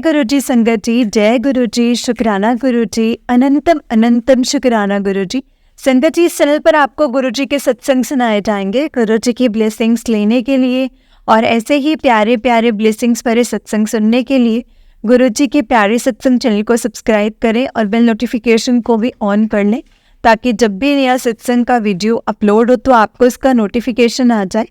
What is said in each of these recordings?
गुरु जी संगत जी, जय गुरु जी, शुक्राना गुरु जी, अनंतम अनंतम शुक्राना गुरु जी। संगत जी, इस चैनल पर आपको गुरु जी के सत्संग सुनाए जाएंगे गुरु जी की ब्लेसिंग्स लेने के लिए और ऐसे ही प्यारे प्यारे ब्लेसिंग्स भरे सत्संग सुनने के लिए गुरु जी के प्यारे सत्संग चैनल को सब्सक्राइब करें और बेल नोटिफिकेशन को भी ऑन कर लें ताकि जब भी नया सत्संग का वीडियो अपलोड हो तो आपको इसका नोटिफिकेशन आ जाए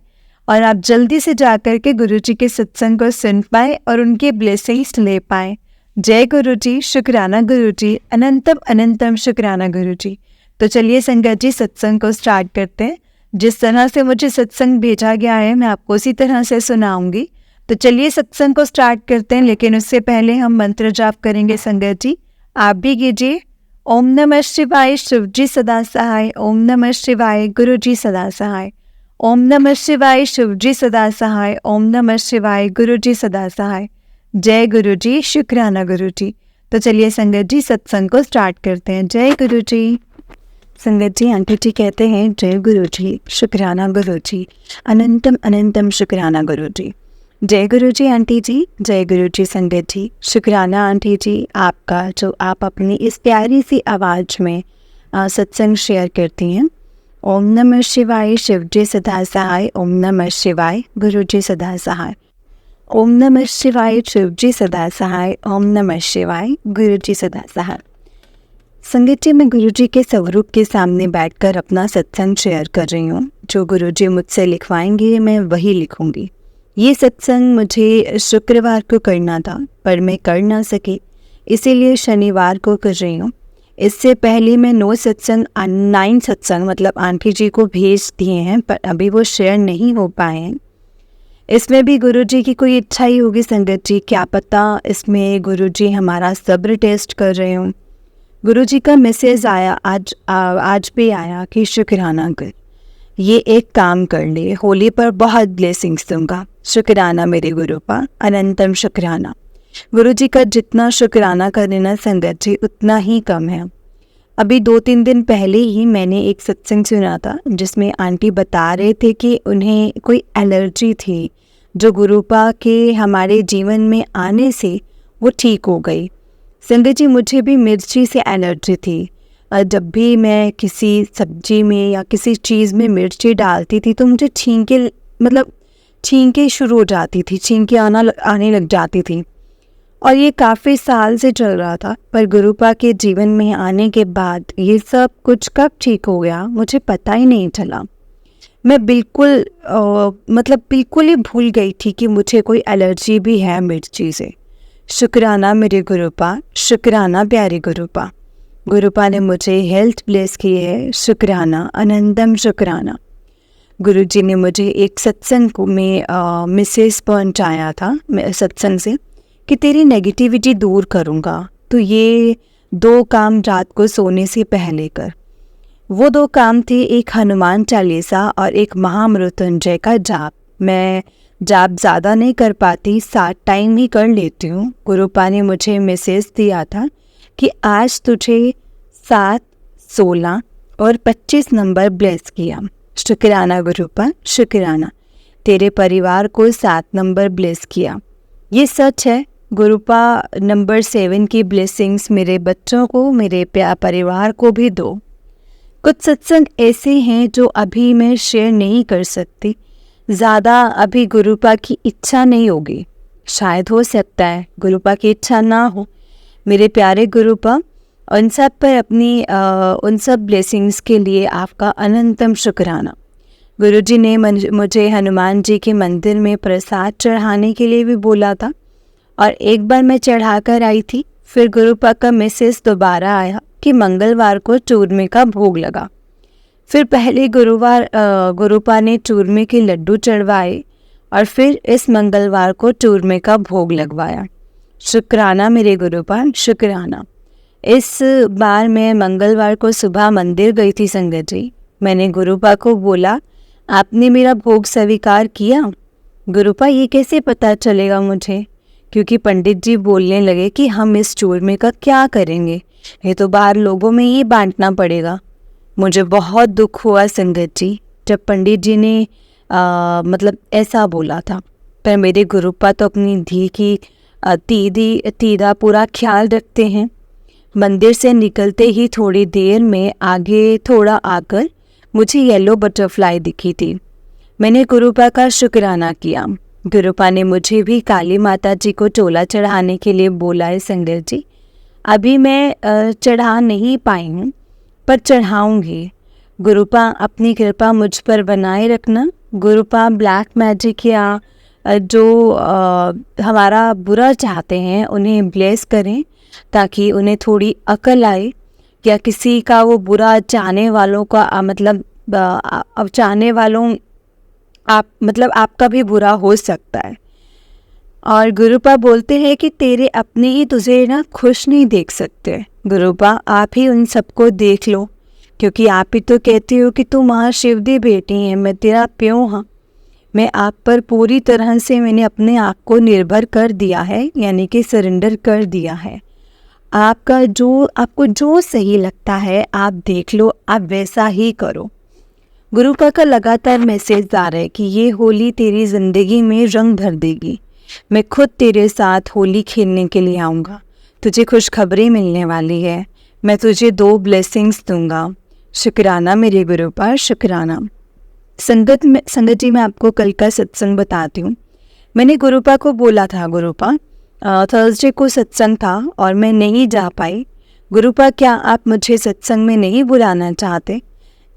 और आप जल्दी से जाकर के गुरु जी के सत्संग को सुन पाए और उनके ब्लेसिंग्स ले पाए। जय गुरु जी, शुक्राना गुरु जी, अनंतम अनंतम शुक्राना गुरु जी। तो चलिए संगत जी, सत्संग को स्टार्ट करते हैं। जिस तरह से मुझे सत्संग भेजा गया है मैं आपको उसी तरह से सुनाऊंगी। तो चलिए सत्संग को स्टार्ट करते हैं, लेकिन उससे पहले हम मंत्र जाप करेंगे। संगत जी आप भी कीजिए। ओम नमः शिवाय, शिव जी सदा सहाय। ओम नमः शिवाय, गुरु जी सदा सहाय। ओम नमः शिवाय, शिव जी सदा सहाय। ओम नमः शिवाय, गुरु जी सदा सहाय। जय गुरु जी, शुक्राना गुरु जी। तो चलिए संगत जी सत्संग को स्टार्ट करते हैं। जय गुरु जी। संगत जी, आंटी जी कहते हैं जय गुरु जी, शुक्राना गुरु जी, अनंतम अनंतम शुक्राना गुरु जी। जय गुरु जी आंटी जी, जय गुरु जी संगत जी, शुक्राना आंटी जी आपका, जो आप अपनी इस प्यारी सी आवाज़ में सत्संग शेयर करती हैं। ओम नमः शिवाय, शिव जी सदा सहाय। ओम नमः शिवाय, गुरु जी सदा सहाय। ओम नमः शिवाय, शिव जी सदा सहाय। ओम नमः शिवाय, गुरु जी सदा सहाय। संगत जी, मैं गुरु जी के स्वरूप के सामने बैठकर अपना सत्संग शेयर कर रही हूँ। जो गुरु जी मुझसे लिखवाएंगे मैं वही लिखूंगी। ये सत्संग मुझे शुक्रवार को करना था पर मैं कर ना सकी, इसीलिए शनिवार को कर रही हूँ। इससे पहले मैं 9 सत्संग मतलब आंटी जी को भेज दिए हैं पर अभी वो शेयर नहीं हो पाए हैं। इसमें भी गुरु जी की कोई इच्छा ही होगी संगत जी, क्या पता इसमें गुरु जी हमारा सब्र टेस्ट कर रहे हों। गुरु जी का मैसेज आया आज भी आया कि शुक्राना कर, ये एक काम कर ले, होली पर बहुत ब्लेसिंग्स दूंगा। शुक्राना मेरे गुरु पा, अनंतम शुक्राना। गुरु जी का जितना शुक्राना करें ना संगत जी उतना ही कम है। अभी 2-3 दिन पहले ही मैंने एक सत्संग सुना था जिसमें आंटी बता रहे थे कि उन्हें कोई एलर्जी थी जो गुरुपा के हमारे जीवन में आने से वो ठीक हो गई। संगत जी, मुझे भी मिर्ची से एलर्जी थी। जब भी मैं किसी सब्जी में या किसी चीज़ में मिर्ची डालती थी तो मुझे छींकें शुरू हो जाती थी, छींकें आने लग जाती थी और ये काफ़ी साल से चल रहा था। पर गुरुपा के जीवन में आने के बाद ये सब कुछ कब ठीक हो गया मुझे पता ही नहीं चला। मैं बिल्कुल ही भूल गई थी कि मुझे कोई एलर्जी भी है मिर्ची से। शुक्राना मेरे गुरुपा, शुक्राना प्यारे गुरुपा। गुरुपा ने मुझे हेल्थ ब्लेस की है, शुक्राना, अनंतम शुक्राना। गुरु जी ने मुझे एक सत्संग में मैसेज पहुंचाया था सत्संग से कि तेरी नेगेटिविटी दूर करूँगा, तो ये 2 काम रात को सोने से पहले कर। वो 2 काम थे, एक हनुमान चालीसा और एक महामृत्युंजय का जाप। मैं जाप ज़्यादा नहीं कर पाती, 7 टाइम ही कर लेती हूँ। गुरुपा ने मुझे मैसेज दिया था कि आज तुझे 7, 16 और 25 नंबर ब्लेस किया। शुक्राना गुरुपा, शुक्राना। तेरे परिवार को 7 नंबर ब्लेस किया। ये सच है, गुरुपा नंबर 7 की ब्लेसिंग्स मेरे बच्चों को, मेरे परिवार को भी दो। कुछ सत्संग ऐसे हैं जो अभी मैं शेयर नहीं कर सकती, ज़्यादा अभी गुरुपा की इच्छा नहीं होगी। शायद हो सकता है गुरुपा की इच्छा ना हो। मेरे प्यारे गुरुपा, उन सब पर उन सब ब्लेसिंग्स के लिए आपका अनंतम शुक्राना। गुरु जी ने मुझे हनुमान जी के मंदिर में प्रसाद चढ़ाने के लिए भी बोला था और एक बार मैं चढ़ा कर आई थी। फिर गुरुपा का मैसेज दोबारा आया कि मंगलवार को चूरमे का भोग लगा। फिर पहले गुरुपा ने चूरमे के लड्डू चढ़वाए और फिर इस मंगलवार को चूरमे का भोग लगवाया। शुक्राना मेरे गुरुपा, शुक्राना। इस बार मैं मंगलवार को सुबह मंदिर गई थी संगत जी। मैंने गुरुपा को बोला, आपने मेरा भोग स्वीकार किया? गुरुपा, ये कैसे पता चलेगा मुझे? क्योंकि पंडित जी बोलने लगे कि हम इस चूरमे का क्या करेंगे, ये तो बाहर लोगों में ही बांटना पड़ेगा। मुझे बहुत दुख हुआ संगत जी जब पंडित जी ने ऐसा बोला था। पर मेरे गुरुपा तो अपनी धी की तीदा पूरा ख्याल रखते हैं। मंदिर से निकलते ही थोड़ी देर में आगे थोड़ा आकर मुझे येलो बटरफ्लाई दिखी थी। मैंने गुरुपा का शुक्राना किया। गुरुपा ने मुझे भी काली माता जी को चोला चढ़ाने के लिए बोला है संगत जी। अभी मैं चढ़ा नहीं पाई हूँ, पर चढ़ाऊँगी। गुरुपा अपनी कृपा मुझ पर बनाए रखना। गुरुपा ब्लैक मैजिक या जो हमारा बुरा चाहते हैं उन्हें ब्लेस करें, ताकि उन्हें थोड़ी अकल आए, या किसी का वो बुरा चाहने वालों का अब चाहने वालों आपका भी बुरा हो सकता है। और गुरुपा बोलते हैं कि तेरे अपने ही तुझे ना खुश नहीं देख सकते। गुरुपा आप ही उन सबको देख लो, क्योंकि आप ही तो कहते हो कि तू महाशिव दी बेटी है, मैं तेरा प्यो हाँ। मैं आप पर पूरी तरह से मैंने अपने आप को निर्भर कर दिया है, यानी कि सरेंडर कर दिया है। आपको जो सही लगता है आप देख लो, आप वैसा ही करो। गुरुपा का लगातार मैसेज आ रहा है कि ये होली तेरी ज़िंदगी में रंग भर देगी। मैं खुद तेरे साथ होली खेलने के लिए आऊँगा। तुझे खुशखबरी मिलने वाली है। मैं तुझे 2 ब्लेसिंग्स दूंगा। शुक्राना मेरे गुरुपा, शुक्राना। संगत जी मैं आपको कल का सत्संग बताती हूँ। मैंने गुरुपा को बोला था, गुरुपा थर्सडे को सत्संग था और मैं नहीं जा पाई। गुरुपा क्या आप मुझे सत्संग में नहीं बुलाना चाहते?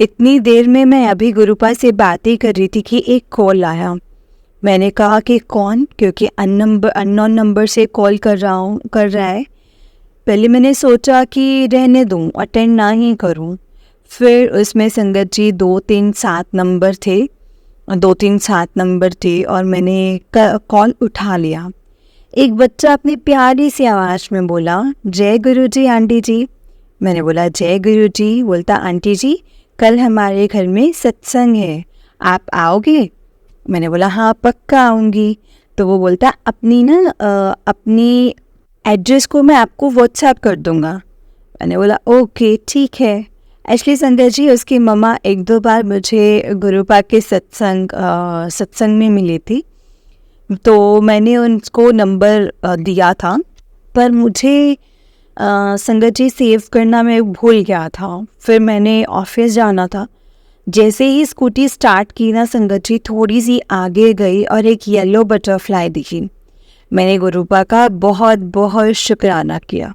इतनी देर में मैं अभी गुरुपा से बातें कर रही थी कि एक कॉल आया। मैंने कहा कि कौन, क्योंकि अननोन नंबर से कॉल कर रहा है। पहले मैंने सोचा कि रहने दूं, अटेंड ना ही करूं। फिर उसमें संगत जी 237 नंबर थे और मैंने कॉल उठा लिया। एक बच्चा अपनी प्यारी सी आवाज़ में बोला, जय गुरु जी आंटी जी। मैंने बोला जय गुरु जी। बोलता आंटी जी कल हमारे घर में सत्संग है, आप आओगे? मैंने बोला हाँ पक्का आऊँगी। तो वो बोलता अपनी एड्रेस को मैं आपको व्हाट्सएप कर दूँगा। मैंने बोला ओके ठीक है। एक्चुअली संगत जी उसकी मम्मा 1-2 बार मुझे गुरुपा के सत्संग में मिली थी, तो मैंने उनको नंबर दिया था, पर मुझे संगत जी सेव करना मैं भूल गया था। फिर मैंने ऑफिस जाना था। जैसे ही स्कूटी स्टार्ट की ना संगत जी, थोड़ी सी आगे गई और एक येलो बटरफ्लाई दिखी। मैंने गुरुपा का बहुत बहुत शुक्राना किया।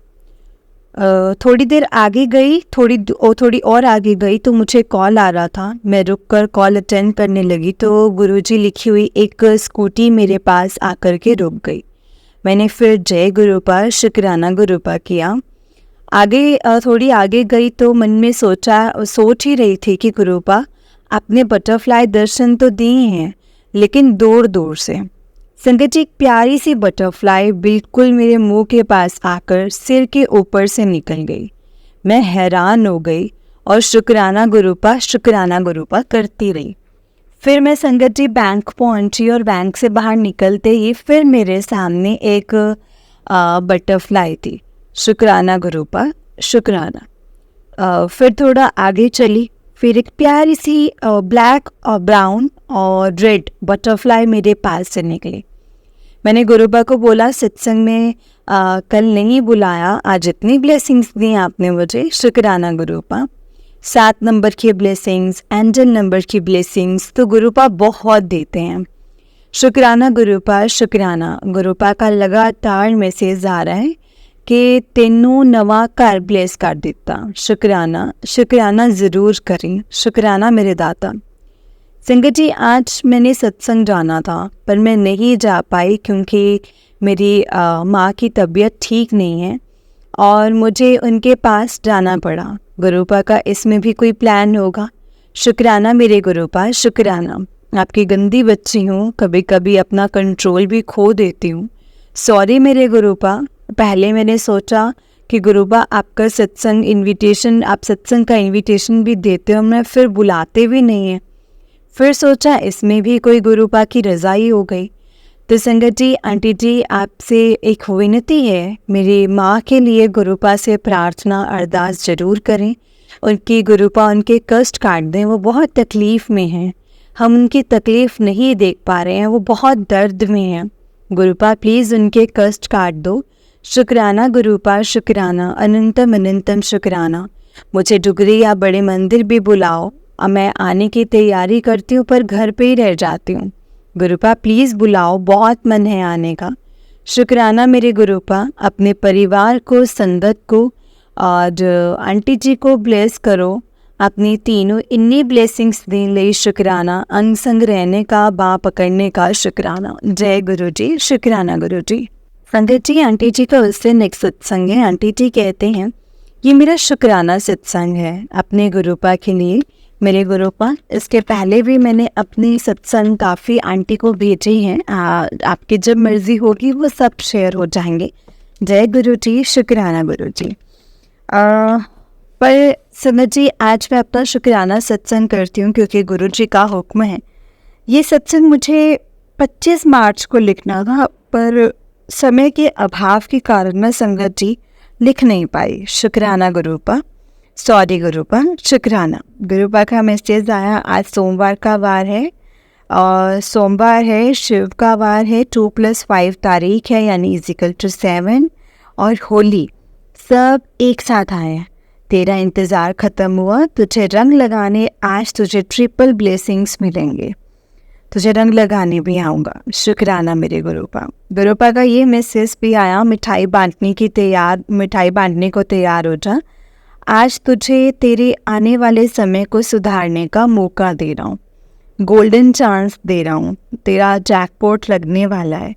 थोड़ी देर आगे गई, थोड़ी और आगे गई तो मुझे कॉल आ रहा था। मैं रुककर कॉल अटेंड करने लगी तो गुरुजी लिखी हुई एक स्कूटी मेरे पास आकर के रुक गई। मैंने फिर जय गुरुपा, शुक्राना गुरुपा किया। थोड़ी आगे गई तो मन में सोच ही रही थी कि गुरुपा आपने बटरफ्लाई दर्शन तो दिए हैं, लेकिन दूर दूर से। संगत जी एक प्यारी सी बटरफ्लाई बिल्कुल मेरे मुंह के पास आकर सिर के ऊपर से निकल गई। मैं हैरान हो गई और शुक्राना गुरुपा करती रही। फिर मैं संगत जी बैंक पहुंची और बैंक से बाहर निकलते ही फिर मेरे सामने एक बटरफ्लाई थी। शुक्राना गुरुपा, शुक्राना। फिर थोड़ा आगे चली, फिर एक प्यारी सी ब्लैक और ब्राउन और रेड बटरफ्लाई मेरे पास से निकली। मैंने गुरुपा को बोला सत्संग में कल नहीं बुलाया, आज इतनी ब्लेसिंग्स दी आपने मुझे, शुक्राना गुरुपा। 7 नंबर की ब्लेसिंग्स, एंजल नंबर की ब्लेसिंग्स तो गुरुपा बहुत देते हैं। शुक्राना गुरुपा, शुक्राना। गुरुपा का लगातार मैसेज आ रहा है कि तेनों नवा घर ब्लेस कर दिता। शुक्राना ज़रूर करें। शुक्राना मेरे दाता। संगत जी आज मैंने सत्संग जाना था पर मैं नहीं जा पाई क्योंकि मेरी माँ की तबीयत ठीक नहीं है और मुझे उनके पास जाना पड़ा। गुरुपा का इसमें भी कोई प्लान होगा। शुक्राना मेरे गुरुपा, शुक्राना। आपकी गंदी बच्ची हूँ, कभी कभी अपना कंट्रोल भी खो देती हूँ। सॉरी मेरे गुरुपा। पहले मैंने सोचा कि गुरुपा आपका आप सत्संग का इनविटेशन भी देते हो, मैं फिर बुलाते भी नहीं हैं। फिर सोचा इसमें भी कोई गुरुपा की रज़ाई हो गई। तो संगत जी आंटी जी आपसे एक विनती है, मेरी माँ के लिए गुरुपा से प्रार्थना अरदास ज़रूर करें। गुरुपा उनके कष्ट काट दें, वो बहुत तकलीफ़ में हैं, हम उनकी तकलीफ़ नहीं देख पा रहे हैं, वो बहुत दर्द में हैं। गुरुपा प्लीज़ उनके कष्ट काट दो। शुक्राना गुरुपा, शुक्राना, अनंतम अनंतम शुक्राना। मुझे डुगरी या बड़े मंदिर भी बुलाओ, मैं आने की तैयारी करती हूँ पर घर पे ही रह जाती हूँ। गुरुपा प्लीज़ बुलाओ, बहुत मन है आने का। शुक्राना मेरे गुरुपा, अपने परिवार को, संगत को और आंटी जी को ब्लेस करो। अपनी तीनों इन्नी ब्लेसिंग्स देने लिए शुक्राना। अंग संग रहने का, बाँ पकड़ने का शुक्राना। जय गुरु जी, शुक्राना गुरु जी। संगत जी, आंटी जी का उससे नेक्स्ट सत्संग है। आंटी जी कहते हैं ये मेरा शुक्राना सत्संग है अपने गुरुपा के लिए। मेरे गुरुपा, इसके पहले भी मैंने अपने सत्संग काफ़ी आंटी को भेजे हैं। आपकी जब मर्जी होगी वो सब शेयर हो जाएंगे। जय गुरु जी, शुक्राना गुरु जी। पर समझ जी, आज मैं अपना शुक्राना सत्संग करती हूँ क्योंकि गुरु जी का हुक्म है। ये सत्संग मुझे 25 मार्च को लिखना था पर समय के अभाव के कारण मैं संगत जी लिख नहीं पाई। शुक्राना गुरुपा, सॉरी गुरुपा, शुक्राना। गुरुपा का मैसेज आया। आज सोमवार का वार है और सोमवार है, शिव का वार है, 2+5 तारीख है यानी =7 और होली सब एक साथ आए हैं। तेरा इंतज़ार ख़त्म हुआ, तुझे रंग लगाने आज तुझे ट्रिपल ब्लेसिंग्स मिलेंगे। तुझे रंग लगाने भी आऊँगा। शुक्राना मेरे गुरुपा। गुरुपा का ये मैसेज भी आया, मिठाई बांटने को तैयार हो जा। आज तुझे तेरे आने वाले समय को सुधारने का मौका दे रहा हूँ, गोल्डन चांस दे रहा हूँ, तेरा जैकपॉट लगने वाला है।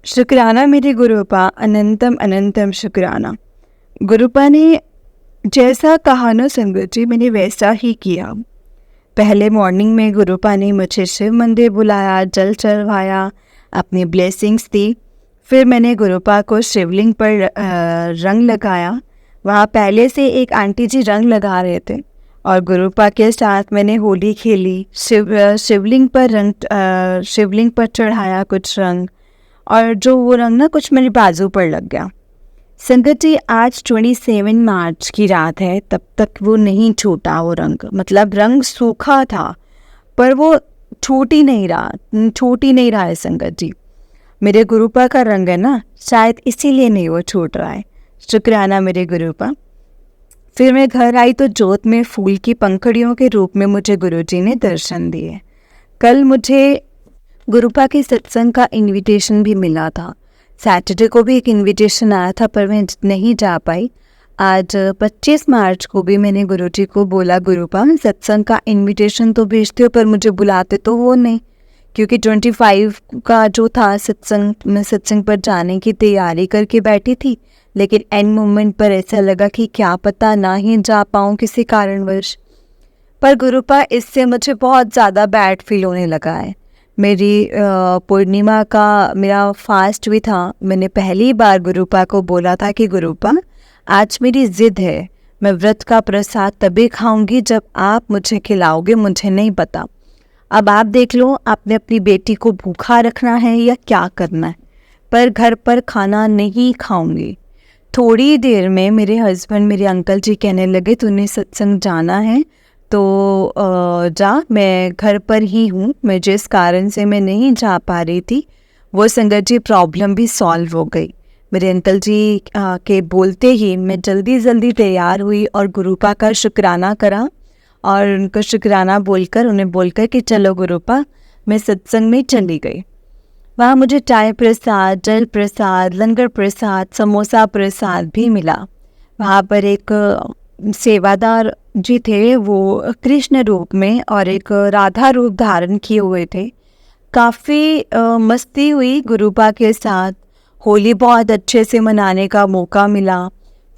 शुक्राना मेरे गुरुपा, अनंतम अनंतम शुक्राना। गुरुपा ने जैसा कहा ना संगत जी, मैंने वैसा ही किया। पहले मॉर्निंग में गुरुपा ने मुझे शिव मंदिर बुलाया, जल चढ़वाया, अपनी ब्लेसिंग्स दी। फिर मैंने गुरुपा को शिवलिंग पर रंग लगाया। वहाँ पहले से एक आंटी जी रंग लगा रहे थे और गुरुपा के साथ मैंने होली खेली। शिवलिंग पर चढ़ाया कुछ रंग और जो वो रंग ना कुछ मेरी बाजू पर लग गया। संगत जी, आज 27 मार्च की रात है, तब तक वो नहीं छूटा वो रंग। मतलब रंग सूखा था पर वो छूट ही नहीं रहा है संगत जी। मेरे गुरुपा का रंग है ना, शायद इसीलिए नहीं वो छूट रहा है। शुक्राना मेरे गुरुपा। फिर मैं घर आई तो जोत में फूल की पंखड़ियों के रूप में मुझे गुरुजी ने दर्शन दिए। कल मुझे गुरुपा के सत्संग का इनविटेशन भी मिला था। सैटरडे को भी एक इनविटेशन आया था पर मैं नहीं जा पाई। आज 25 मार्च को भी मैंने गुरुजी को बोला, गुरुपा सत्संग का इनविटेशन तो भेजते हो पर मुझे बुलाते तो वो नहीं, क्योंकि 25 का जो था सत्संग, मैं सत्संग पर जाने की तैयारी करके बैठी थी। लेकिन एंड मोमेंट पर ऐसा लगा कि क्या पता ना ही जा पाऊँ किसी कारणवश। पर गुरुपा, इससे मुझे बहुत ज़्यादा बैड फील होने लगा है। मेरी पूर्णिमा का मेरा फास्ट भी था। मैंने पहली बार गुरुपा को बोला था कि गुरुपा आज मेरी ज़िद है, मैं व्रत का प्रसाद तभी खाऊंगी जब आप मुझे खिलाओगे, मुझे नहीं पता। अब आप देख लो, आपने अपनी बेटी को भूखा रखना है या क्या करना है, पर घर पर खाना नहीं खाऊंगी। थोड़ी देर में मेरे हस्बैंड, मेरे अंकल जी कहने लगे तूने सत्संग जाना है तो जा, मैं घर पर ही हूँ। मैं जिस कारण से मैं नहीं जा पा रही थी वो संगत जी प्रॉब्लम भी सॉल्व हो गई। मेरे अंकल जी के बोलते ही मैं जल्दी तैयार हुई और गुरुपा का शुक्राना करा और उनको शुक्राना बोलकर, उन्हें बोलकर कि चलो गुरुपा, मैं सत्संग में चली गई। वहाँ मुझे चाय प्रसाद, जल प्रसाद, लंगर प्रसाद, समोसा प्रसाद भी मिला। वहाँ पर एक सेवादार जी थे, वो कृष्ण रूप में और एक राधा रूप धारण किए हुए थे। काफ़ी मस्ती हुई गुरुपा के साथ। होली बहुत अच्छे से मनाने का मौका मिला।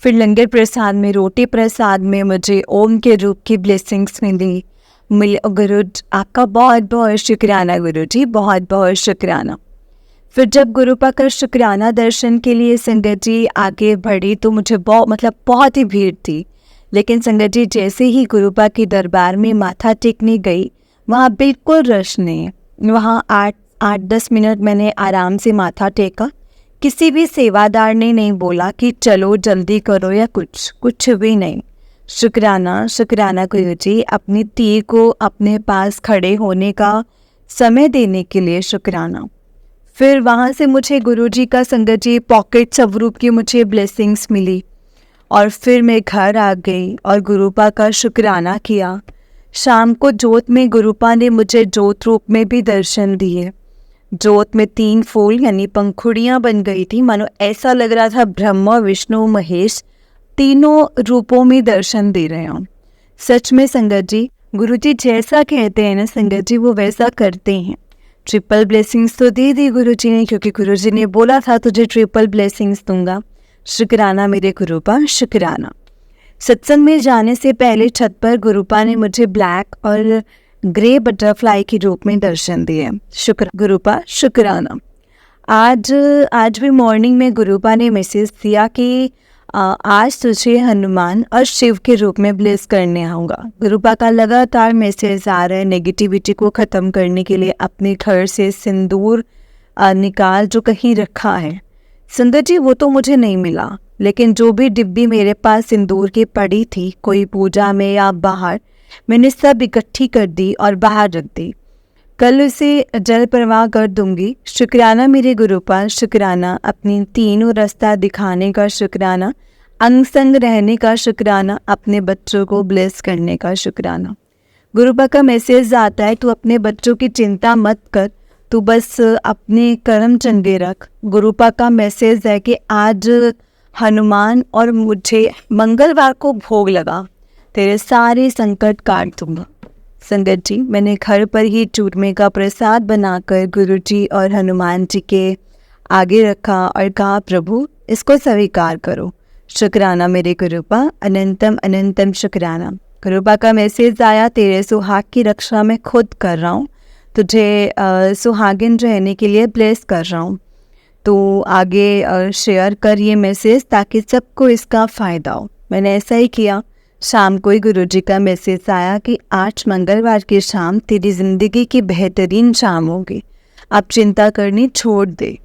फिर लंगर प्रसाद में, रोटी प्रसाद में मुझे ओम के रूप की ब्लेसिंग्स मिली। गुरु आपका बहुत बहुत शुक्राना गुरु जी, बहुत बहुत शुक्राना। फिर जब गुरुपा का शुक्राना दर्शन के लिए संगत जी आगे बढ़ी तो मुझे बहुत ही भीड़ थी। लेकिन संगत जी जैसे ही गुरुपा के दरबार में माथा टेकने गई, वहाँ बिल्कुल रश नहीं। वहाँ 8-10 मिनट मैंने आराम से माथा टेका। किसी भी सेवादार ने नहीं बोला कि चलो जल्दी करो या कुछ भी नहीं। शुक्राना गुरु जी, अपनी तीर को अपने पास खड़े होने का समय देने के लिए शुक्राना। फिर वहाँ से मुझे गुरुजी का संगत जी पॉकेट स्वरूप की मुझे ब्लेसिंग्स मिली और फिर मैं घर आ गई और गुरुपा का शुक्राना किया। शाम को जोत में गुरुपा ने मुझे जोत रूप में भी दर्शन दिए। जोत में 3 फूल यानी पंखुड़ियाँ बन गई थी, मानो ऐसा लग रहा था ब्रह्मा विष्णु महेश तीनों रूपों में दर्शन दे रहे हों। सच में संगत जी, गुरुजी जैसा कहते हैं ना संगत जी, वो वैसा करते हैं। ट्रिपल ब्लेसिंग्स तो दे दी गुरुजी ने, क्योंकि गुरुजी ने बोला था तुझे ट्रिपल ब्लेसिंग्स दूंगा। शुक्राना मेरे गुरुपा, शुक्राना। सत्संग में जाने से पहले छत पर गुरुपा ने मुझे ब्लैक और ग्रे बटरफ्लाई के रूप में दर्शन दिए। शुक्र गुरुपा, शुक्राना। आज भी मॉर्निंग में गुरुपा ने मैसेज दिया कि आज तुझे हनुमान और शिव के रूप में ब्लेस करने आऊँगा। गुरुपा का लगातार मैसेज आ रहा है नेगेटिविटी को ख़त्म करने के लिए अपने घर से सिंदूर निकाल जो कहीं रखा है। संगत जी वो तो मुझे नहीं मिला, लेकिन जो भी डिब्बी मेरे पास सिंदूर की पड़ी थी, कोई पूजा में या बाहर, मैंने सब इकट्ठी कर दी और बाहर रख दी। कल उसे जल प्रवाह कर दूंगी। शुक्राना मेरे गुरुपा, शुक्राना। अपनी तीनों रास्ता दिखाने का शुक्राना, अंग संग रहने का शुक्राना, अपने बच्चों को ब्लेस करने का शुक्राना। गुरुपा का मैसेज आता है, तू अपने बच्चों की चिंता मत कर, तू बस अपने कर्म चंगे रख। गुरुपा का मैसेज है कि आज हनुमान और मुझे मंगलवार को भोग लगा, तेरे सारे संकट काट दूंगा। संगत जी, मैंने घर पर ही चूरमे का प्रसाद बनाकर गुरुजी और हनुमान जी के आगे रखा और कहा, प्रभु इसको स्वीकार करो। शुक्राना मेरे गुरुपा, अनंतम अनंतम शुक्राना। गुरुपा का मैसेज आया, तेरे सुहाग की रक्षा मैं खुद कर रहा हूँ, तुझे सुहागिन रहने के लिए ब्लेस कर रहा हूँ। तो आगे शेयर कर ये मैसेज ताकि सबको इसका फ़ायदा हो। मैंने ऐसा ही किया। शाम को ही गुरुजी का मैसेज आया कि आज मंगलवार की शाम तेरी ज़िंदगी की बेहतरीन शाम होगी, अब चिंता करनी छोड़ दे,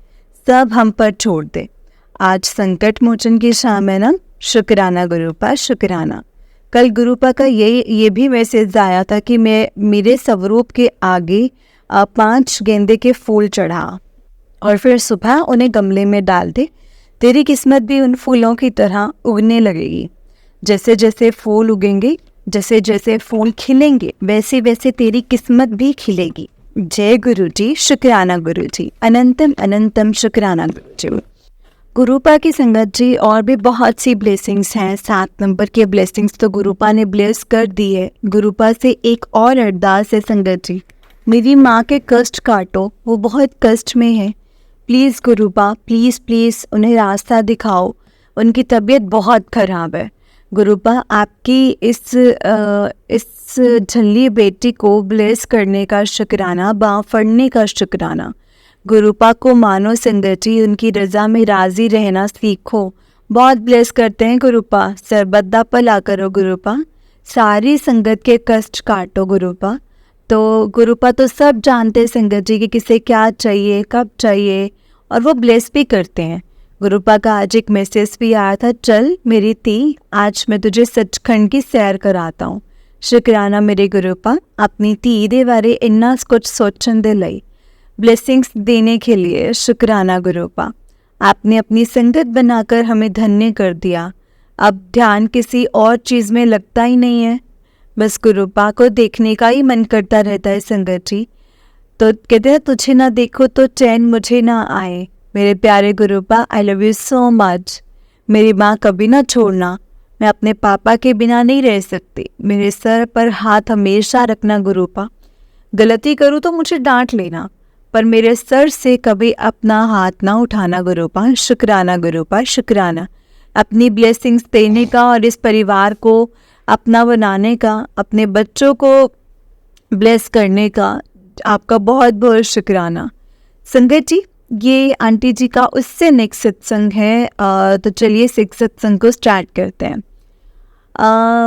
सब हम पर छोड़ दे। आज संकट मोचन की शाम है ना। शुक्राना गुरुपा, शुक्राना। कल गुरुपा का ये भी मैसेज आया था कि मैं मेरे स्वरूप के आगे 5 गेंदे के फूल चढ़ा और फिर सुबह उन्हें गमले में डाल दे, तेरी किस्मत भी उन फूलों की तरह उगने लगेगी। जैसे जैसे फूल उगेंगे, जैसे जैसे फूल खिलेंगे, वैसे वैसे तेरी किस्मत भी खिलेगी। जय गुरुजी, शुक्राना गुरुजी, अनंतम अनंतम शुक्राना गुरुजी। गुरुपा की संगत जी और भी बहुत सी ब्लेसिंग्स हैं। 7 नंबर के ब्लेसिंग्स तो गुरुपा ने ब्लेस कर दी है। गुरुपा से एक और अरदास है संगत जी, मेरी माँ के कष्ट काटो, वो बहुत कष्ट में है। प्लीज़ गुरुपा, प्लीज़ प्लीज़ उन्हें रास्ता दिखाओ, उनकी तबीयत बहुत ख़राब है। गुरुपा आपकी इस झल्ली बेटी को ब्लेस करने का शुक्राना, बाँफड़ने का शुक्राना। गुरुपा को मानो संगत जी, उनकी रज़ा में राज़ी रहना सीखो। बहुत ब्लेस करते हैं गुरुपा, सरबद्दा पला करो गुरुपा, सारी संगत के कष्ट काटो गुरुपा। तो गुरुपा तो सब जानते हैं संगत जी कि किसे क्या चाहिए, कब चाहिए, और वो ब्लेस भी करते हैं। गुरुपा का आज एक मैसेज भी आया था, चल मेरी ती, आज मैं तुझे सचखंड की सैर कराता हूँ। शुक्राना मेरे गुरुपा, अपनी धी दे बारे इन्ना कुछ सोचन दे लई, ब्लेसिंग्स देने के लिए शुक्राना गुरुपा। आपने अपनी संगत बनाकर हमें धन्य कर दिया। अब ध्यान किसी और चीज़ में लगता ही नहीं है, बस गुरुपा को देखने का ही मन करता रहता है संगत जी। तो कहते हैं, तुझे ना देखो तो चैन मुझे ना आए। मेरे प्यारे गुरुपा, I love you so much. मेरी माँ कभी ना छोड़ना, मैं अपने पापा के बिना नहीं रह सकती। मेरे सर पर हाथ हमेशा रखना गुरुपा, गलती करूँ तो मुझे डांट लेना, पर मेरे सर से कभी अपना हाथ ना उठाना गुरुपा। शुक्राना गुरुपा, शुक्राना। अपनी ब्लेसिंग्स देने का और इस परिवार को अपना बनाने का, अपने बच्चों को ब्लेस करने का आपका बहुत बहुत शुक्राना। संगत जी, ये आंटी जी का उससे नेक्स्ट सत्संग है, तो चलिए सत्संग को स्टार्ट करते हैं।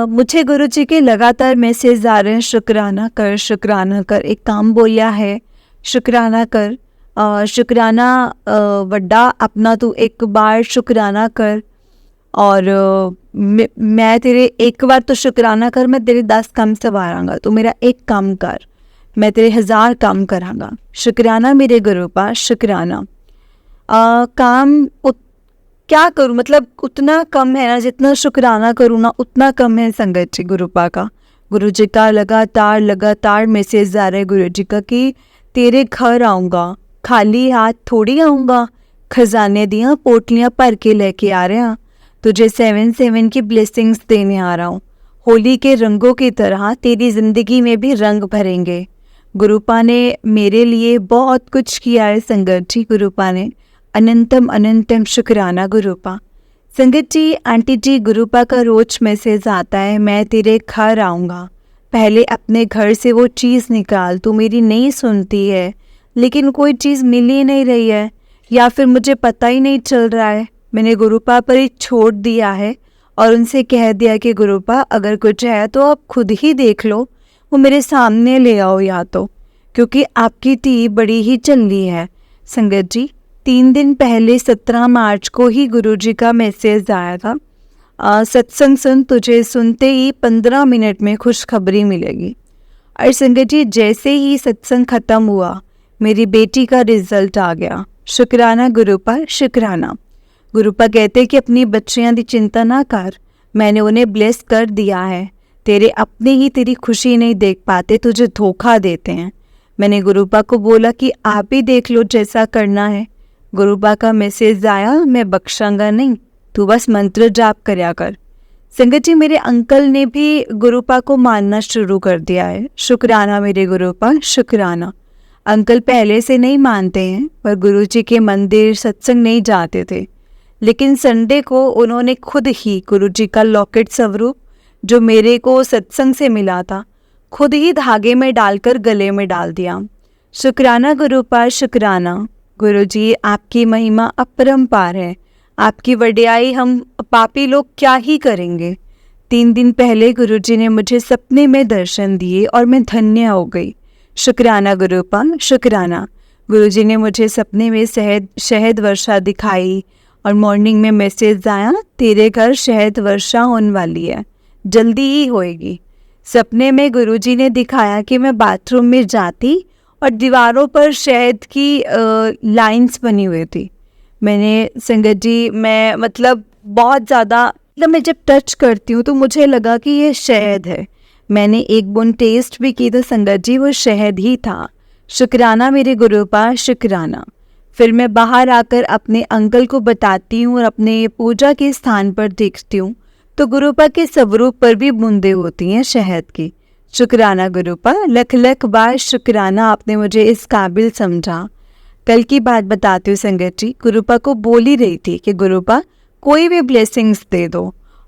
मुझे गुरु जी के लगातार मैसेज आ रहे हैं, शुक्राना कर, शुक्राना कर। एक काम बोलिया है, शुक्राना कर, शुक्राना वड्डा अपना तू एक बार शुक्राना कर, और मैं तेरे एक बार तो शुक्राना कर, मैं तेरे 10 काम सवारांगा, तू मेरा एक काम कर। मैं तेरे 1000 काम करांगा। शुक्राना मेरे गुरु पा, शुक्राना। काम क्या करूं, मतलब उतना कम है ना, जितना शुक्राना करूं ना उतना कम है संगत जी गुरुपा का। गुरु जी का लगातार मैसेज आ रहा है गुरु जी का कि तेरे घर आऊँगा, खाली हाथ थोड़ी आऊँगा, खजाने दियाँ पोटलियाँ भर के लेके आ रहे हैं, तुझे 7/7 की ब्लेसिंग्स देने आ रहा हूँ। होली के रंगों की तरह तेरी ज़िंदगी में भी रंग भरेंगे। गुरुपा ने मेरे लिए बहुत कुछ किया है संगत जी, गुरुपा ने अनंतम अनंतम शुक्राना गुरुपा। संगत जी, आंटी जी, गुरुपा का रोज मैसेज आता है, मैं तेरे घर आऊँगा, पहले अपने घर से वो चीज़ निकाल, तू मेरी नहीं सुनती है, लेकिन कोई चीज़ मिल ही नहीं रही है, या फिर मुझे पता ही नहीं चल रहा है। मैंने गुरुपा पर ही छोड़ दिया है और उनसे कह दिया कि गुरुपा अगर कुछ है तो आप खुद ही देख लो, वो मेरे सामने ले आओ या तो, क्योंकि आपकी टी बड़ी ही चली है। संगत जी, 3 दिन पहले 17 मार्च को ही गुरुजी का मैसेज आया था, सत्संग सुन, तुझे सुनते ही 15 मिनट में खुशखबरी मिलेगी। और संगत जी, जैसे ही सत्संग खत्म हुआ मेरी बेटी का रिजल्ट आ गया। शुक्राना गुरुपा, शुक्राना। गुरुपा कहते कि अपनी बच्चियां दी चिंता ना कर, मैंने उन्हें ब्लेस कर दिया है, तेरे अपने ही तेरी खुशी नहीं देख पाते, तुझे धोखा देते हैं। मैंने गुरुपा को बोला कि आप ही देख लो जैसा करना है। गुरुपा का मैसेज आया, मैं बख्शांगा नहीं, तू बस मंत्र जाप करया कर। संगत जी, मेरे अंकल ने भी गुरुपा को मानना शुरू कर दिया है। शुक्राना मेरे गुरुपा, शुक्राना। अंकल पहले से नहीं मानते हैं, पर गुरुजी के मंदिर सत्संग नहीं जाते थे, लेकिन संडे को उन्होंने खुद ही गुरुजी का लॉकेट स्वरूप जो मेरे को सत्संग से मिला था, खुद ही धागे में डालकर गले में डाल दिया। शुक्राना गुरुपा, शुक्राना। गुरुजी, आपकी महिमा अपरंपार है, आपकी वडियाई हम पापी लोग क्या ही करेंगे। 3 दिन पहले गुरुजी ने मुझे सपने में दर्शन दिए और मैं धन्य हो गई। शुक्राना गुरुपा, शुक्राना। गुरुजी ने मुझे सपने में शहद वर्षा दिखाई और मॉर्निंग में मैसेज आया, तेरे घर शहद वर्षा होने वाली है, जल्दी ही होएगी। सपने में गुरुजी ने दिखाया कि मैं बाथरूम में जाती और दीवारों पर शहद की लाइंस बनी हुई थी। मैंने संगत जी, मैं मतलब बहुत ज़्यादा, मतलब मैं जब टच करती हूँ तो मुझे लगा कि ये शहद है। मैंने एक बूंद टेस्ट भी की तो संगत जी वो शहद ही था। शुक्राना मेरे गुरुपा, शुक्राना। फिर मैं बाहर आकर अपने अंकल को बताती हूँ और अपने पूजा के स्थान पर देखती हूँ तो गुरुपा के स्वरूप पर भी बूंदें होती हैं शहद की। शुक्राना गुरुपा, लख लख बार शुक्राना, आपने मुझे इस काबिल समझा। कल की बात बताती हूँ संगत जी, गुरुपा को बोल ही रही थी कि गुरुपा कोई भी ब्लेसिंग्स दे दो,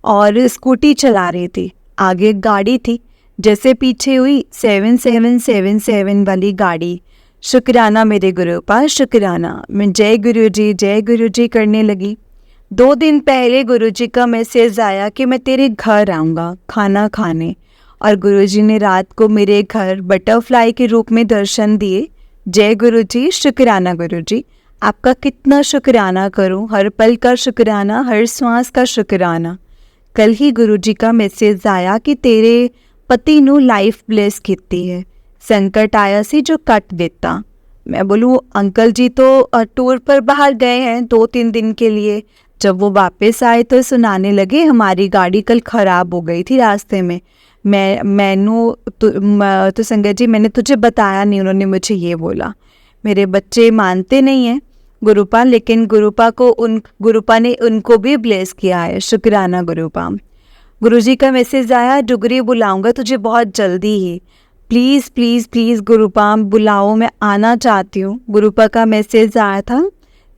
और स्कूटी चला रही थी, आगे गाड़ी थी, जैसे पीछे हुई 7777 वाली गाड़ी। शुक्राना मेरे गुरुपा, शुक्राना। मैं जय गुरु जी करने लगी। 2 दिन पहले गुरुजी का मैसेज आया कि मैं तेरे घर आऊँगा खाना खाने, और गुरुजी ने रात को मेरे घर बटरफ्लाई के रूप में दर्शन दिए। जय गुरुजी, शुक्राना गुरुजी, आपका कितना शुक्राना करूं, हर पल का शुक्राना, हर श्वास का शुक्राना। कल ही गुरुजी का मैसेज आया कि तेरे पति नू लाइफ ब्लेस कीती है, संकट आया सी जो कट देता। मैं बोलूँ अंकल जी तो टूर पर बाहर गए हैं 2-3 दिन के लिए। जब वो वापस आए तो सुनाने लगे हमारी गाड़ी कल ख़राब हो गई थी रास्ते में। तो संगत जी, मैंने तुझे बताया नहीं, उन्होंने मुझे ये बोला। मेरे बच्चे मानते नहीं हैं गुरुपा, लेकिन गुरुपा ने उनको भी ब्लेस किया है। शुक्राना गुरुपा। गुरुजी का मैसेज आया, डुगरी बुलाऊंगा तुझे बहुत जल्दी ही, प्लीज़ प्लीज़ प्लीज़ गुरुपा बुलाओ, मैं आना चाहती हूँ। गुरुपा का मैसेज आया था,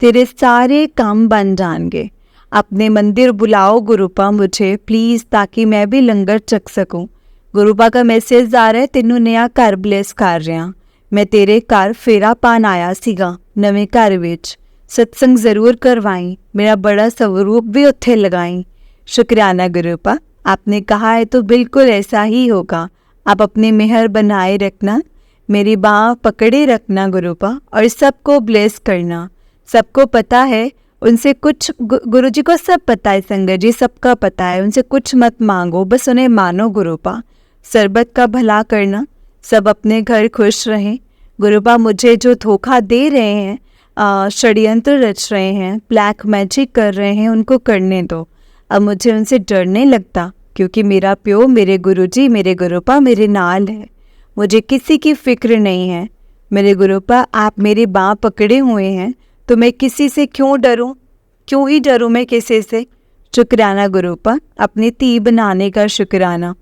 तेरे सारे काम बन जाएंगे, अपने मंदिर बुलाओ गुरुपा मुझे प्लीज़, ताकि मैं भी लंगर चख सकूं। गुरुपा का मैसेज आ रहा है, तेनू नया घर ब्लेस कर रहा, मैं तेरे घर फेरा पान आया सीगा नवे घर विच, सत्संग ज़रूर करवाई, मेरा बड़ा स्वरूप भी उत्थे लगाई। शुक्राना गुरुपा, आपने कहा है तो बिल्कुल ऐसा ही होगा। आप अपनी मेहर बनाए रखना, मेरी बाँह पकड़े रखना गुरुपा, और सबको ब्लेस करना। सबको पता है, उनसे कुछ, गुरुजी को सब पता है संगत जी, सबका पता है, उनसे कुछ मत मांगो, बस उन्हें मानो गुरुपा। सरबत का भला करना, सब अपने घर खुश रहें। गुरुपा मुझे जो धोखा दे रहे हैं, षड्यंत्र रच रहे हैं, ब्लैक मैजिक कर रहे हैं, उनको करने दो। अब मुझे उनसे डर नहीं लगता, क्योंकि मेरा प्यो, मेरे गुरुजी, मेरे गुरुपा मेरे नाल है। मुझे किसी की फिक्र नहीं है। मेरे गुरुपा, आप मेरी बाँह पकड़े हुए हैं, तो मैं किसी से क्यों डरूं? क्यों ही डरूं मैं किसी से? शुक्राना गुरुपा, अपनी ती बनाने का शुक्राना।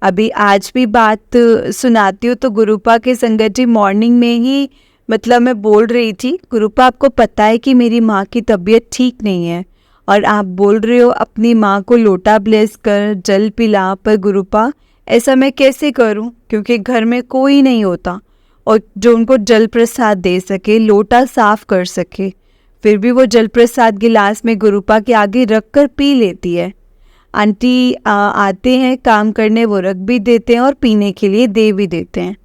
अभी आज भी बात सुनाती हूँ तो गुरुपा के संगत जी मॉर्निंग में ही मतलब मैं बोल रही थी, गुरुपा आपको पता है कि मेरी माँ की तबीयत ठीक नहीं है, और आप बोल रहे हो अपनी माँ को लोटा ब्लेस कर, जल पिला। पर गुरुपा ऐसा मैं कैसे करूं, क्योंकि घर में कोई नहीं होता और जो उनको जल प्रसाद दे सके, लोटा साफ कर सके। फिर भी वो जल प्रसाद गिलास में गुरुपा के आगे रख कर पी लेती है। आंटी आते हैं काम करने, वो रख भी देते हैं और पीने के लिए दे भी देते हैं।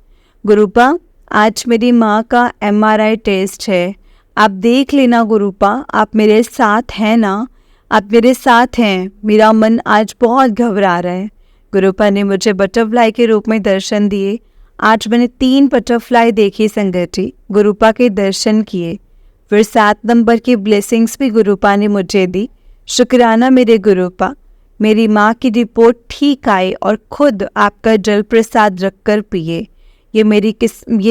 गुरुपा, आज मेरी माँ का MRI टेस्ट है, आप देख लेना गुरुपा। आप मेरे साथ हैं ना? आप मेरे साथ हैं। मेरा मन आज बहुत घबरा रहा है। गुरुपा ने मुझे बटरफ्लाई के रूप में दर्शन दिए। आज मैंने 3 बटरफ्लाई देखी संगत जी, गुरुपा के दर्शन किए। फिर 7 नंबर की ब्लेसिंग्स भी गुरुपा ने मुझे दी। शुक्राना मेरे गुरुपा। मेरी माँ की रिपोर्ट ठीक आई और खुद आपका जल प्रसाद रखकर पिए। ये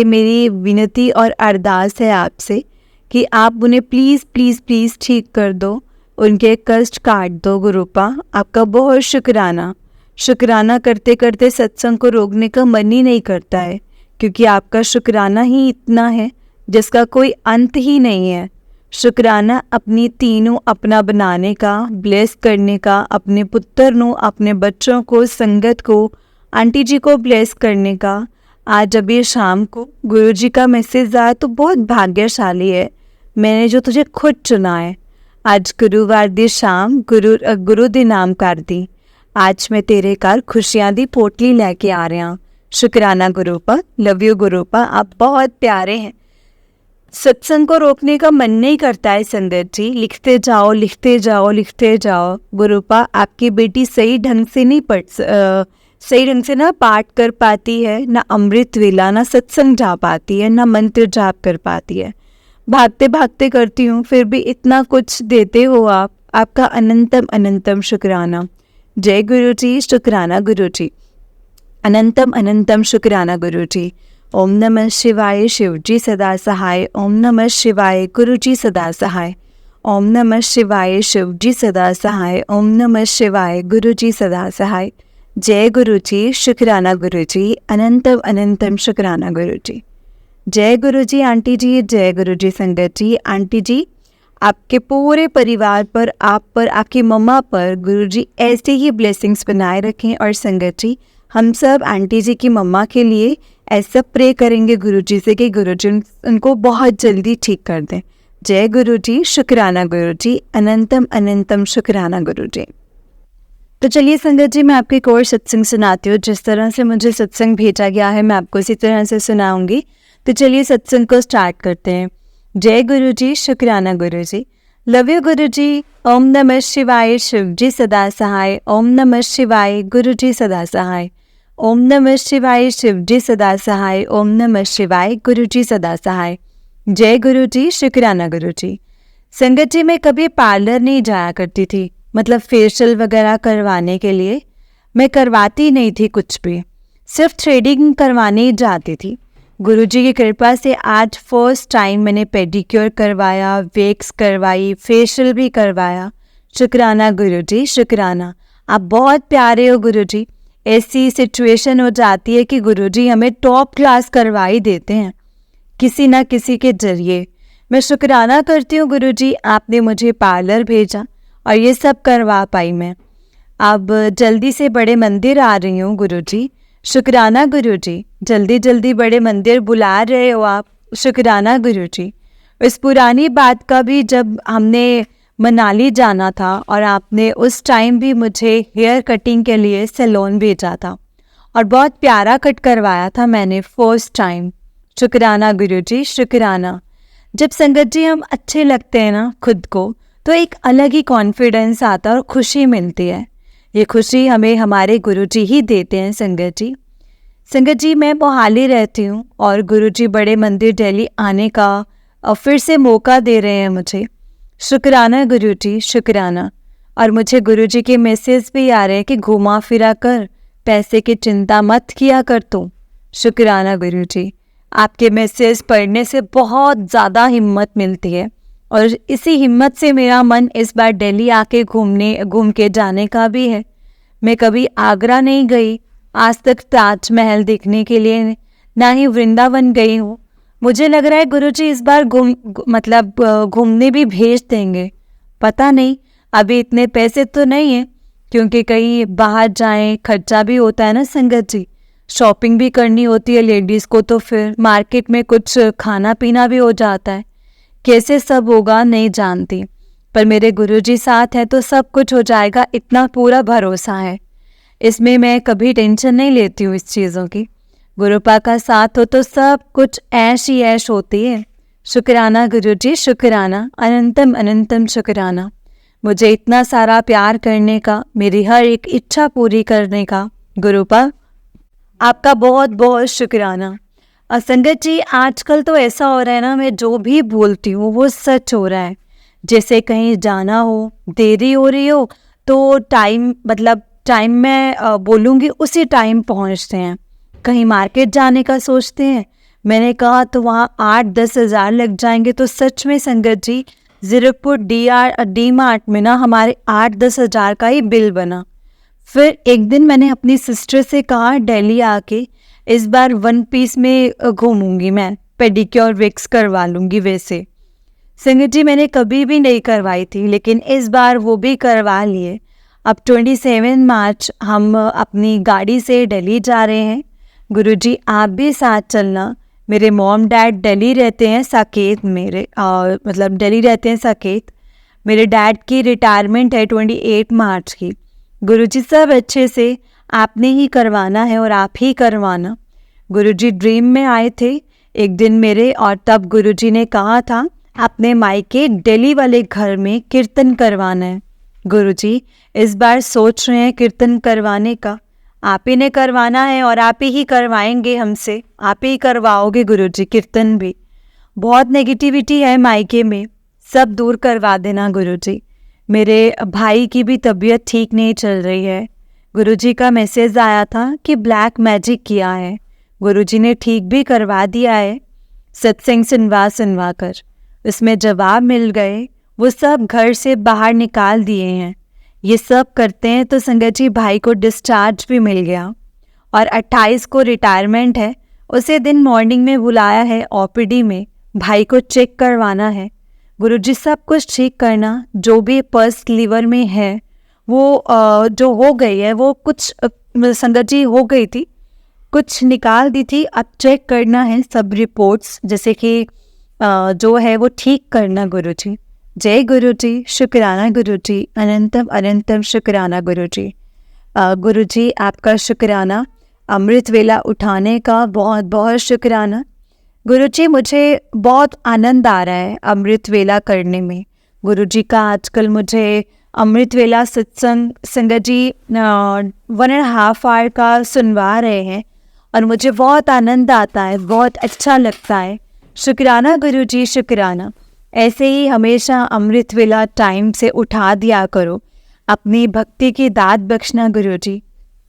मेरी विनती और अरदास है आपसे कि आप उन्हें प्लीज़ प्लीज़ प्लीज़ ठीक कर दो, उनके कष्ट काट दो गुरुपा। आपका बहुत शुक्राना। शुक्राना करते करते सत्संग को रोकने का मन ही नहीं करता है, क्योंकि आपका शुक्राना ही इतना है जिसका कोई अंत ही नहीं है। शुक्राना अपनी तीनों अपना बनाने का, ब्लेस करने का, अपने पुत्र नो, अपने बच्चों को, संगत को, आंटी जी को ब्लेस करने का। आज अभी शाम को गुरुजी का मैसेज आया तो बहुत भाग्यशाली है, मैंने जो तुझे खुद चुना है। आज गुरुवार दी शाम गुरु दी नाम कर दी। आज मैं तेरे घर खुशियां दी पोटली लेके आ रहा। शुक्राना गुरुपा, लव यू गुरुपा, आप बहुत प्यारे हैं। सत्संग को रोकने का मन नहीं करता है संगत जी, लिखते जाओ लिखते जाओ लिखते जाओ। गुरुपा, आपकी बेटी सही ढंग से ना पाठ कर पाती है, ना अमृत वेला, ना सत्संग जा पाती है, ना मंत्र जाप कर पाती है। भागते भागते करती हूँ, फिर भी इतना कुछ देते हो आप। आपका अनंतम अनंतम शुक्राना। जय गुरु जी, शुक्राना गुरु जी, अनंतम अनंतम शुक्राना गुरु जी। ओम नमः शिवाय, शिव जी सदा सहाय। ओम नमः शिवाय, गुरु जी सदा सहाय। ओम नमः शिवाय, शिव जी सदा सहाय। ओम नमः शिवाय, गुरु जी सदा सहाय। जय गुरु जी, शुक्राना गुरु जी, अनंतम अनंतम शुक्राना गुरु जी। जय गुरु जी आंटी जी, जय गुरु जी संगत जी। आंटी जी, आपके पूरे परिवार पर, आप पर, आपकी मम्मा पर गुरुजी ऐसे ही ब्लेसिंग्स बनाए रखें। और संगत जी, हम सब आंटी जी की मम्मा के लिए ऐसा प्रे करेंगे गुरुजी से कि गुरुजी उनको बहुत जल्दी ठीक कर दें। जय गुरु जी, शुक्राना गुरु जी, अनंतम अनंतम शुक्राना गुरु जी। तो चलिए संगत जी, मैं आपको एक और सत्संग सुनाती हूँ। जिस तरह से मुझे सत्संग भेजा गया है मैं आपको इसी तरह से सुनाऊंगी। तो चलिए सत्संग को स्टार्ट करते हैं। जय गुरु जी, शुक्राना गुरु जी, लव यू गुरु जी। ओम नमः शिवाय, शिव जी सदा सहाय। ओम नमः शिवाय, गुरु जी सदा सहाय। ओम नमः शिवाय, शिव जी सदा सहाय। ओम नमः शिवाय, गुरु जी सदा सहाय। जय गुरु जी, शुक्राना गुरु जी। संगत जी, मैं कभी पार्लर नहीं जाया करती थी, मतलब फेशियल वगैरह करवाने के लिए मैं करवाती नहीं थी कुछ भी, सिर्फ थ्रेडिंग करवाने ही जाती थी। गुरुजी की कृपा से आज फर्स्ट टाइम मैंने पेडिक्योर करवाया, वैक्स करवाई, फेशियल भी करवाया। शुक्राना गुरुजी, शुक्राना। आप बहुत प्यारे हो गुरुजी। ऐसी सिचुएशन हो जाती है कि गुरुजी हमें टॉप क्लास करवा ही देते हैं किसी ना किसी के जरिए। मैं शुक्राना करती हूँ गुरुजी, आपने मुझे पार्लर भेजा और ये सब करवा पाई मैं। अब जल्दी से बड़े मंदिर आ रही हूँ गुरुजी। शुक्राना गुरुजी, जल्दी जल्दी बड़े मंदिर बुला रहे हो आप। शुक्राना गुरुजी। इस पुरानी बात का भी, जब हमने मनाली जाना था और आपने उस टाइम भी मुझे हेयर कटिंग के लिए सैलून भेजा था और बहुत प्यारा कट करवाया था मैंने फर्स्ट टाइम। शुक्राना गुरुजी, शुक्राना। जब संगत जी हम अच्छे लगते हैं ना खुद को, तो एक अलग ही कॉन्फिडेंस आता है और खुशी मिलती है। ये खुशी हमें हमारे गुरुजी ही देते हैं संगत जी। संगत जी, मैं मोहाली रहती हूँ और गुरुजी बड़े मंदिर दिल्ली आने का फिर से मौका दे रहे हैं मुझे। शुक्राना गुरुजी, शुक्राना। और मुझे गुरुजी के मैसेज भी आ रहे हैं कि घुमा फिरा कर, पैसे की चिंता मत किया कर तू। शुक्राना गुरुजी, आपके मैसेज पढ़ने से बहुत ज़्यादा हिम्मत मिलती है और इसी हिम्मत से मेरा मन इस बार दिल्ली आके घूम के जाने का भी है। मैं कभी आगरा नहीं गई आज तक, ताजमहल देखने के लिए, ना ही वृंदावन गई हूँ। मुझे लग रहा है गुरुजी इस बार घूमने भी भेज देंगे। पता नहीं, अभी इतने पैसे तो नहीं है, क्योंकि कहीं बाहर जाएं खर्चा भी होता है ना संगत जी, शॉपिंग भी करनी होती है लेडीज़ को, तो फिर मार्केट में कुछ खाना पीना भी हो जाता है। कैसे सब होगा नहीं जानती, पर मेरे गुरुजी साथ है तो सब कुछ हो जाएगा, इतना पूरा भरोसा है। इसमें मैं कभी टेंशन नहीं लेती हूँ इस चीज़ों की। गुरुपा का साथ हो तो सब कुछ ऐश ही ऐश होती है। शुक्राना गुरुजी, शुक्राना, अनंतम अनंतम शुक्राना, मुझे इतना सारा प्यार करने का, मेरी हर एक इच्छा पूरी करने का। गुरुपा आपका बहुत बहुत शुक्राना। संगत जी, आजकल तो ऐसा हो रहा है ना, मैं जो भी बोलती हूँ वो सच हो रहा है। जैसे कहीं जाना हो, देरी हो रही हो, तो टाइम मैं बोलूँगी उसी टाइम पहुँचते हैं। कहीं मार्केट जाने का सोचते हैं, मैंने कहा तो वहाँ 8-10 हज़ार लग जाएंगे, तो सच में संगत जी ज़ीरकपुर डी मार्ट में ना हमारे 8-10 हज़ार का ही बिल बना। फिर एक दिन मैंने अपनी सिस्टर से कहा दिल्ली आके इस बार 1 पीस में घूमूंगी, मैं पेडिक्योर विक्स करवा लूँगी। वैसे संगत जी मैंने कभी भी नहीं करवाई थी, लेकिन इस बार वो भी करवा लिए। अब 27 मार्च हम अपनी गाड़ी से दिल्ली जा रहे हैं। गुरुजी आप भी साथ चलना। मेरे मॉम डैड दिल्ली रहते हैं साकेत, दिल्ली रहते हैं साकेत। मेरे डैड की रिटायरमेंट है 28 मार्च की। गुरुजी सब अच्छे से आपने ही करवाना है और आप ही करवाना। गुरुजी ड्रीम में आए थे एक दिन मेरे, और तब गुरुजी ने कहा था अपने मायके दिल्ली वाले घर में कीर्तन करवाना है। गुरुजी इस बार सोच रहे हैं कीर्तन करवाने का। आप ही ने करवाना है और आप ही करवाएंगे हमसे, आप ही करवाओगे गुरुजी कीर्तन भी। बहुत नेगेटिविटी है मायके में, सब दूर करवा देना गुरुजी। मेरे भाई की भी तबीयत ठीक नहीं चल रही है। गुरुजी का मैसेज आया था कि ब्लैक मैजिक किया है, गुरुजी ने ठीक भी करवा दिया है। सत्संग सुनवा कर उसमें जवाब मिल गए, वो सब घर से बाहर निकाल दिए हैं। ये सब करते हैं तो संगत जी भाई को डिस्चार्ज भी मिल गया और 28 को रिटायरमेंट है। उसे दिन मॉर्निंग में बुलाया है ओपीडी में, भाई को चेक करवाना है। गुरुजी सब कुछ ठीक करना, जो भी पर्स लीवर में है वो जो हो गई है, वो कुछ संगत जी हो गई थी, कुछ निकाल दी थी, अब चेक करना है सब रिपोर्ट्स, जैसे कि जो है वो ठीक करना गुरुजी। जय गुरुजी, शुक्राना गुरुजी, अनंतम अनंतम शुक्राना गुरुजी। गुरुजी आपका शुक्राना, अमृत वेला उठाने का बहुत बहुत शुक्राना। गुरुजी मुझे बहुत आनंद आ रहा है अमृत वेला करने में। गुरुजी का आजकल मुझे अमृत वेला सत्संग संगत जी 1.5 आवर का सुनवा रहे हैं और मुझे बहुत आनंद आता है, बहुत अच्छा लगता है। शुक्राना गुरुजी, शुक्राना। ऐसे ही हमेशा अमृत वेला टाइम से उठा दिया करो, अपनी भक्ति की दात बख्शना गुरुजी।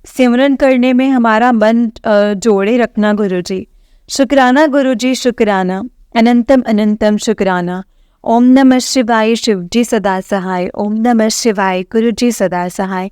सिमरन करने में हमारा मन जोड़े रखना गुरुजी। शुक्राना गुरुजी, शुक्राना, अनंतम अनंतम शुक्राना। ओम नमः शिवाय, शिवजी सदा सहाय। ओम नमः शिवाय, गुरुजी सदा सहाय।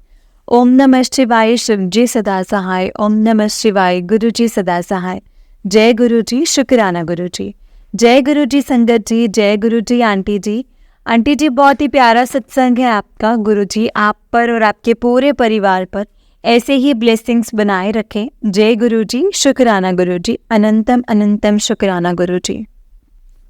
ओम नमः शिवाय, शिवजी सदा सहाय। ओम नमः शिवाय, गुरुजी सदा सहाय। जय गुरुजी, शुक्राना गुरुजी। जय गुरुजी संगत जी, जय गुरुजी आंटी जी। आंटी जी बहुत ही प्यारा सत्संग है आपका। गुरुजी आप पर और आपके पूरे परिवार पर ऐसे ही ब्लेसिंग्स बनाए रखें। जय गुरुजी, शुक्राना गुरुजी, अनंतम अनंतम शुक्राना गुरुजी।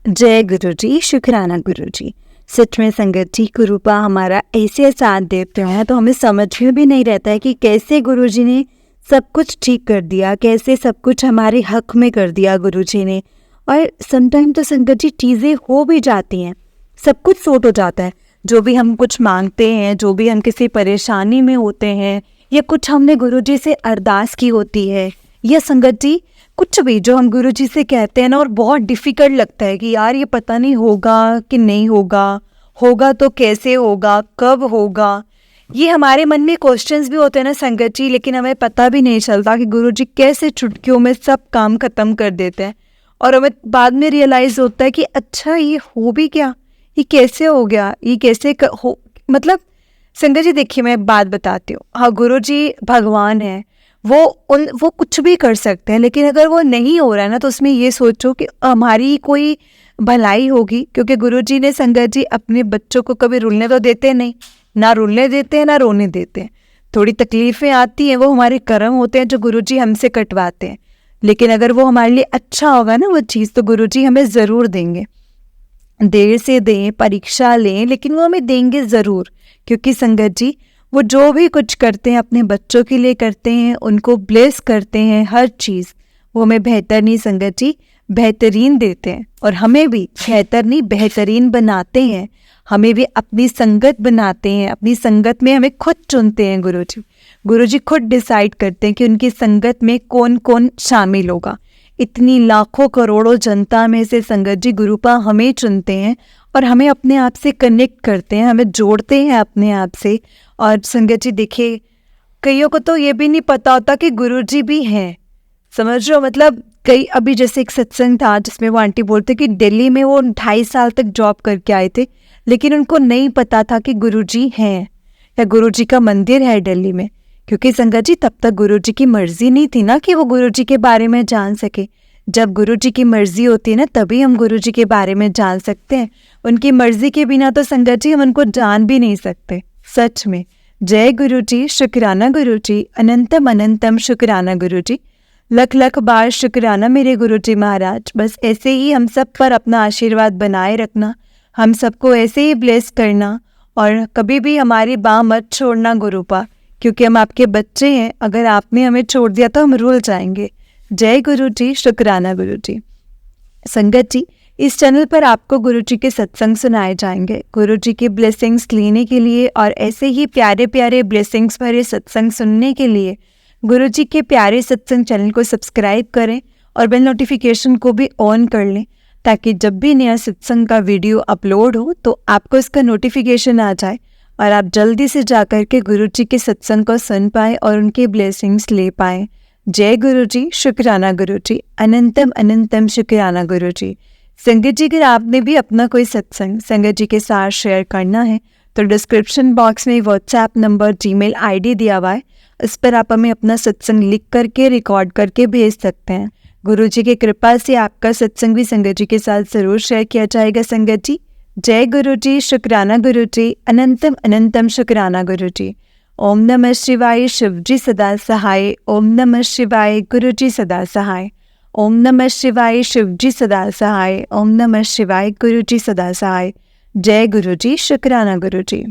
जय गुरुजी, शुक्राना गुरुजी। सच में संगत जी गुरुपा हमारा ऐसे साथ देते हैं तो हमें समझ में भी नहीं रहता है कि कैसे गुरुजी ने सब कुछ ठीक कर दिया, कैसे सब कुछ हमारे हक में कर दिया गुरुजी ने। और समटाइम तो संगत जी चीज़ें हो भी जाती हैं, सब कुछ सॉर्ट हो जाता है। जो भी हम कुछ मांगते हैं, जो भी हम किसी परेशानी में होते हैं, या कुछ हमने गुरुजी से अरदास की होती है, या संगत जी कुछ भी जो हम गुरु जी से कहते हैं ना और बहुत डिफ़िकल्ट लगता है कि यार ये पता नहीं होगा कि नहीं होगा, होगा तो कैसे होगा, कब होगा, ये हमारे मन में क्वेश्चंस भी होते हैं ना संगत जी, लेकिन हमें पता भी नहीं चलता कि गुरु जी कैसे चुटकियों में सब काम ख़त्म कर देते हैं। और हमें बाद में रियलाइज़ होता है कि अच्छा ये हो भी गया, ये कैसे हो गया, ये कैसे हो, मतलब संगत जी देखिए मैं बात बताती हूँ। हाँ, गुरु जी भगवान है, वो कुछ भी कर सकते हैं, लेकिन अगर वो नहीं हो रहा है ना तो उसमें ये सोचो कि हमारी कोई भलाई होगी, क्योंकि गुरु जी ने संगत जी अपने बच्चों को कभी रुलने तो देते नहीं, ना रुलने देते हैं ना रोने देते हैं। थोड़ी तकलीफ़ें आती हैं, वो हमारे कर्म होते हैं जो गुरु जी हमसे कटवाते हैं, लेकिन अगर वो हमारे लिए अच्छा होगा ना वो चीज़, तो गुरु जी हमें ज़रूर देंगे। देर से दें, परीक्षा लें, लेकिन वो हमें देंगे ज़रूर, क्योंकि संगत जी वो जो भी कुछ करते हैं अपने बच्चों के लिए करते हैं, उनको ब्लेस करते हैं, हर चीज़ वो हमें बेहतर नहीं संगत जी बेहतरीन देते हैं, और हमें भी बेहतर नहीं बेहतरीन बनाते हैं, हमें भी अपनी संगत बनाते हैं, अपनी संगत में हमें खुद चुनते हैं गुरु जी खुद डिसाइड करते हैं कि उनकी संगत में कौन कौन शामिल होगा। इतनी लाखों करोड़ों जनता में से संगत जी गुरुपा हमें चुनते हैं और हमें अपने आप से कनेक्ट करते हैं, हमें जोड़ते हैं अपने आप से। और संगत जी देखिए कईयों को तो ये भी नहीं पता होता कि गुरु जी भी हैं, समझ रहे हो, मतलब कई अभी जैसे एक सत्संग था जिसमें वो आंटी बोलते कि दिल्ली में वो 2.5 साल तक जॉब करके आए थे, लेकिन उनको नहीं पता था कि गुरु जी हैं या गुरु जी का मंदिर है दिल्ली में, क्योंकि संगत जी तब तक गुरु जी की मर्जी नहीं थी ना कि वो गुरु जी के बारे में जान सके। जब गुरु जी की मर्जी होती है ना तभी हम गुरु जी के बारे में जान सकते हैं, उनकी मर्जी के बिना तो संगत जी हम उनको जान भी नहीं सकते। सच में जय गुरु जी, शुक्राना गुरु जी, अनंतम अनंतम शुक्राना गुरु जी, लख लख बार शुक्राना मेरे गुरु जी महाराज। बस ऐसे ही हम सब पर अपना आशीर्वाद बनाए रखना, हम सबको ऐसे ही ब्लेस करना, और कभी भी हमारी बाह मत छोड़ना गुरुपा, क्योंकि हम आपके बच्चे हैं, अगर आपने हमें छोड़ दिया तो हम रुल जाएंगे। जय गुरु जी, शुक्राना गुरु जी। संगत जी इस चैनल पर आपको गुरु जी के सत्संग सुनाए जाएंगे। गुरु जी की ब्लेसिंग्स लेने के लिए और ऐसे ही प्यारे प्यारे ब्लेसिंग्स भरे सत्संग सुनने के लिए गुरु जी के प्यारे सत्संग चैनल को सब्सक्राइब करें और बेल नोटिफिकेशन को भी ऑन कर लें, ताकि जब भी नया सत्संग का वीडियो अपलोड हो तो आपको इसका नोटिफिकेशन आ जाए और आप जल्दी से जाकर के गुरु जी के सत्संग को सुन पाएँ और उनके ब्लेसिंग्स ले पाएँ। जय गुरु जी, शुक्राना गुरु जी, अनंतम अनंतम शुक्राना गुरु जी। संगत जी अगर आपने भी अपना कोई सत्संग संगत जी के साथ शेयर करना है तो डिस्क्रिप्शन बॉक्स में व्हाट्सएप नंबर, जीमेल आईडी दिया हुआ है, इस पर आप हमें अपना सत्संग लिख करके रिकॉर्ड करके भेज सकते हैं। गुरु जी की कृपा से आपका सत्संग भी संगत जी के साथ ज़रूर शेयर किया जाएगा। संगत जी जय गुरु जी, शुक्राना गुरु जी, अनंतम अनंतम शुक्राना गुरु जी। ओम नमः शिवाय, शिव जी सदा सहाय। ओम नमः शिवाय, गुरु जी सदा सहाय। ओम नमः शिवाय, शिव जी सदा सहाय। ओम नमः शिवाय, गुरु जी सदा सहाय। जय गुरु जी, शुक्राना गुरु जी।